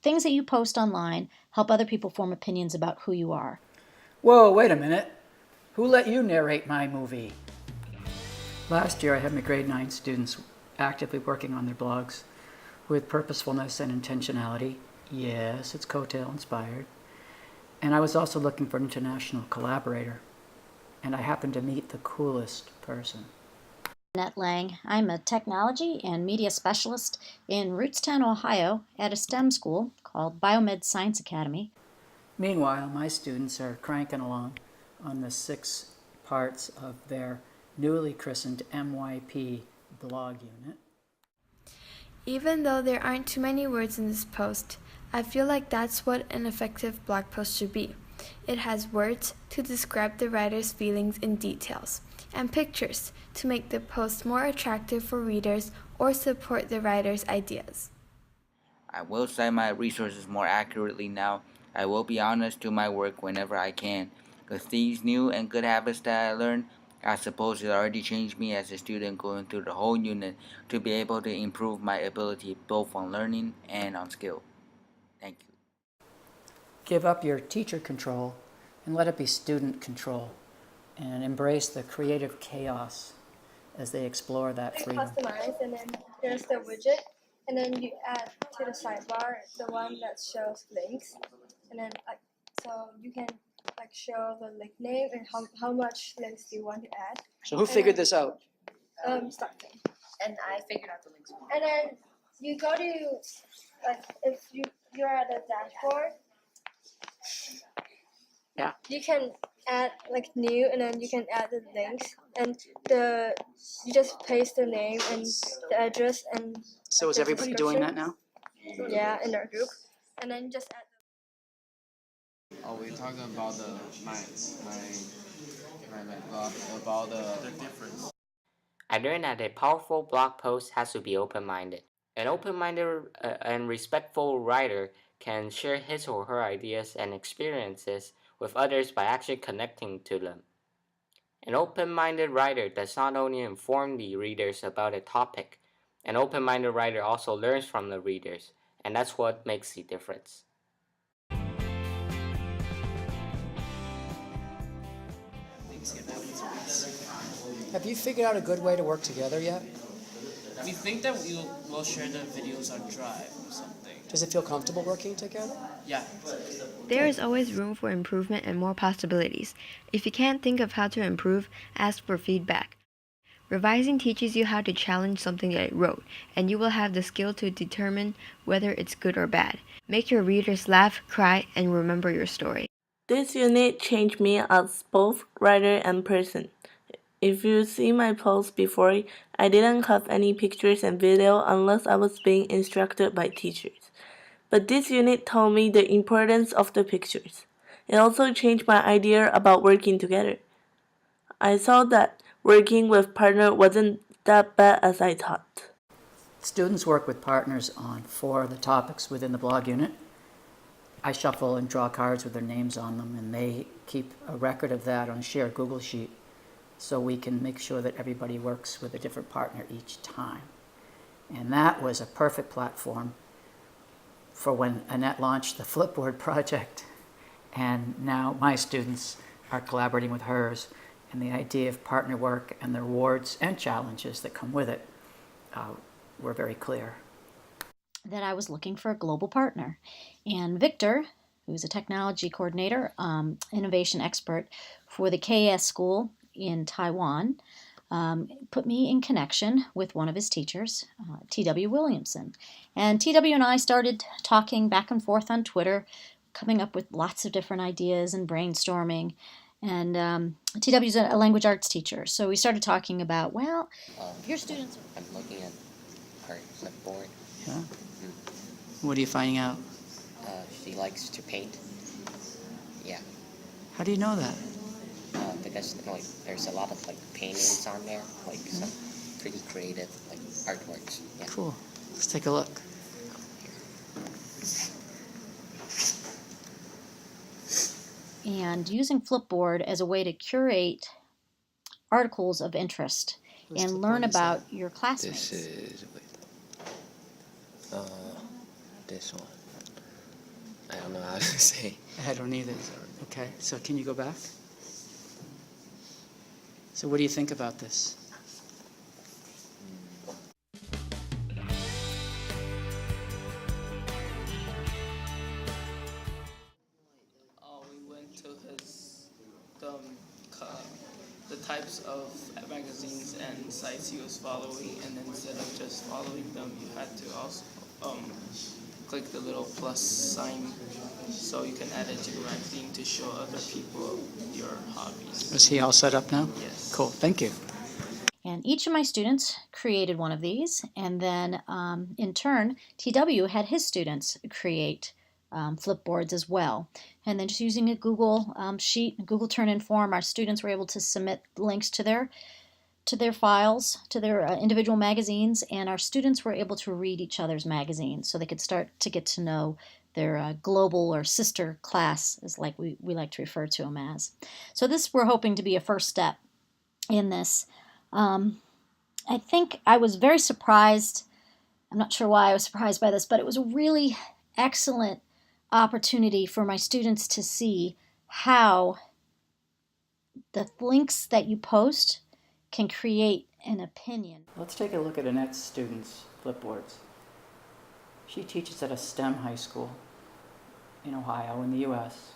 things that you post online help other people form opinions about who you are. Whoa, wait a minute. Who let you narrate my movie? Last year I had my grade 9 students actively working on their blogs with purposefulness and intentionality. Yes, it's COETAIL inspired. And I was also looking for an international collaborator. And I happened to meet the coolest person. Annette Lang. I'm a technology and media specialist in Rootstown, Ohio at a STEM school called Biomed Science Academy. Meanwhile, my students are cranking along on the 6 parts of their newly christened MYP blog unit. Even though there aren't too many words in this post, I feel like that's what an effective blog post should be. It has words to describe the writer's feelings in details, and pictures to make the post more attractive for readers or support the writer's ideas. I will cite my resources more accurately now. I will be honest to my work whenever I can. With these new and good habits that I learned, I suppose it already changed me as a student going through the whole unit to be able to improve my ability both on learning and on skill. Thank you. Give up your teacher control and let it be student control, and embrace the creative chaos as they explore that freedom. Customize, and then there's the widget, and then you add to the sidebar the one that shows links, and then so you can show the link name and how much links do you want to add. So who figured this out? Starting. And I figured out the links. And then you go to if you're at the dashboard. Yeah. You can add new, and then you can add the links, and you just paste the name and the address, and So is everybody doing that now? Yeah, in our group, and then just add. We're talking about my blog about the difference. I learned that a powerful blog post has to be open-minded. An open-minded and respectful writer can share his or her ideas and experiences with others by actually connecting to them. An open-minded writer does not only inform the readers about a topic, an open-minded writer also learns from the readers, and that's what makes the difference. Have you figured out a good way to work together yet? We think that we'll share the videos on Drive or something. Does it feel comfortable working together? Yeah. There is always room for improvement and more possibilities. If you can't think of how to improve, ask for feedback. Revising teaches you how to challenge something that you wrote, and you will have the skill to determine whether it's good or bad. Make your readers laugh, cry, and remember your story. This unit changed me as both writer and person. If you see my post before, I didn't have any pictures and video unless I was being instructed by teachers. But this unit taught me the importance of the pictures. It also changed my idea about working together. I saw that working with partner wasn't that bad as I thought. Students work with partners on 4 of the topics within the blog unit. I shuffle and draw cards with their names on them, and they keep a record of that on a shared Google Sheet so we can make sure that everybody works with a different partner each time. And that was a perfect platform for when Annette launched the Flipboard project, and now my students are collaborating with hers, and the idea of partner work and the rewards and challenges that come with it were very clear. That I was looking for a global partner. And Victor, who's a technology coordinator, innovation expert for the KS school in Taiwan, put me in connection with one of his teachers, T.W. Williamson. And T.W. and I started talking back and forth on Twitter, coming up with lots of different ideas and brainstorming. And T.W.'s a language arts teacher, so we started talking about, well, your students... I'm looking at her clipboard. Yeah? What are you finding out? She likes to paint. Yeah. How do you know that? Because there's a lot of paintings on there, some pretty creative artworks. Yeah. Cool. Let's take a look. And using Flipboard as a way to curate articles of interest and learn about your classmates. This is this one. I don't know how to say. I don't either. Okay, so can you go back? So what do you think about this? We went to the types of magazines and sites he was following, and then instead of just following them, you had to also click the little plus sign so you can add it to your magazine to show other people your hobbies. Is he all set up now? Yes. Cool, thank you. And each of my students created one of these, and then in turn, TW had his students create flipboards as well. And then just using a Google sheet, Google Turn-In form, our students were able to submit links to their files, to their individual magazines, and our students were able to read each other's magazines so they could start to get to know their global or sister class, is like we like to refer to them as. So this we're hoping to be a first step in this. I think I was very surprised. I'm not sure why I was surprised by this, but it was a really excellent opportunity for my students to see how the links that you post can create an opinion. Let's take a look at Annette's students' flipboards. She teaches at a STEM high school in Ohio in the US.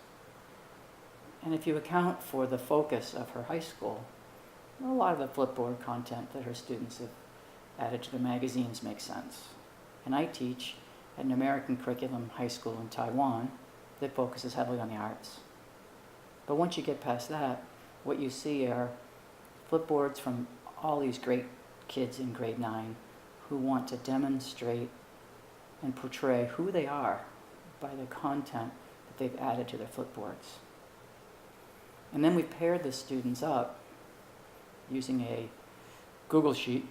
And if you account for the focus of her high school, a lot of the flipboard content that her students have added to the magazines makes sense. And I teach at an American curriculum high school in Taiwan that focuses heavily on the arts. But once you get past that, what you see are flipboards from all these great kids in grade 9 who want to demonstrate and portray who they are by the content that they've added to their flipboards. And then we paired the students up using a Google Sheet,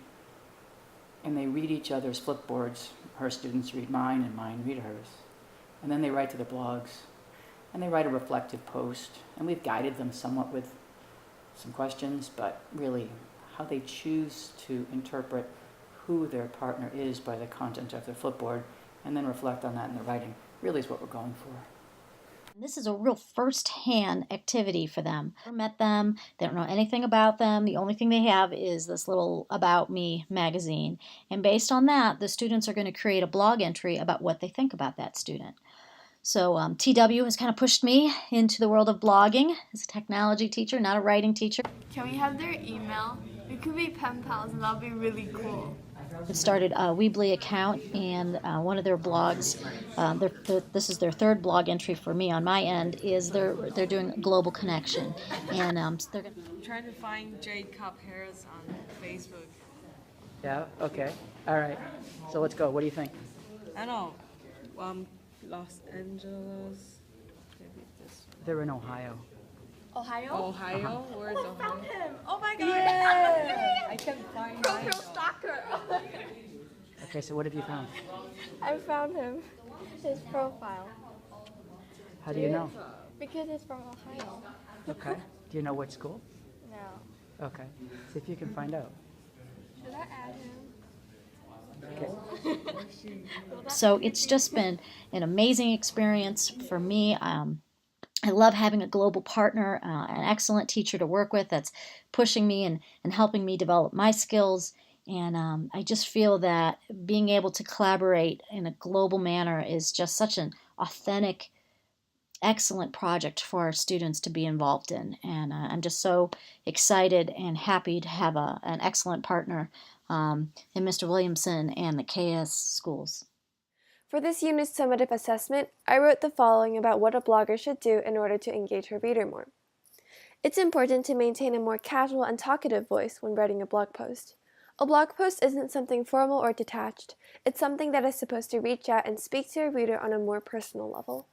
and they read each other's flipboards. Her students read mine, and mine read hers. And then they write to their blogs, and they write a reflective post, and we've guided them somewhat with some questions, but really how they choose to interpret who their partner is by the content of their flipboard, and then reflect on that in their writing, really is what we're going for. This is a real first-hand activity for them. Never met them, they don't know anything about them, the only thing they have is this little About Me magazine. And based on that, the students are going to create a blog entry about what they think about that student. So TW has kind of pushed me into the world of blogging as a technology teacher, not a writing teacher. Can we have their email? We could be pen pals and that'll be really cool. They've started a Weebly account, and one of their blogs, this is their third blog entry for me on my end, is they're doing global connection, and they're going I'm trying to find Jade Cop Harris on Facebook. Yeah, okay, all right. So let's go, what do you think? I don't know, Los Angeles, maybe this one. They're in Ohio. Ohio? Ohio? Where's Ohio? I found him! Oh my god! Yeah! I can find Profile stalker! Okay, so what have you found? I found him. His profile. How do you know? Because he's from Ohio. Okay, do you know what school? No. Okay, see if you can find out. Should I add him? Okay. So it's just been an amazing experience for me. I love having a global partner, an excellent teacher to work with that's pushing me and helping me develop my skills. And I just feel that being able to collaborate in a global manner is just such an authentic, excellent project for our students to be involved in. And I'm just so excited and happy to have an excellent partner in Mr. Williamson and the KS schools. For this unit's summative assessment, I wrote the following about what a blogger should do in order to engage her reader more. It's important to maintain a more casual and talkative voice when writing a blog post. A blog post isn't something formal or detached. It's something that is supposed to reach out and speak to a reader on a more personal level.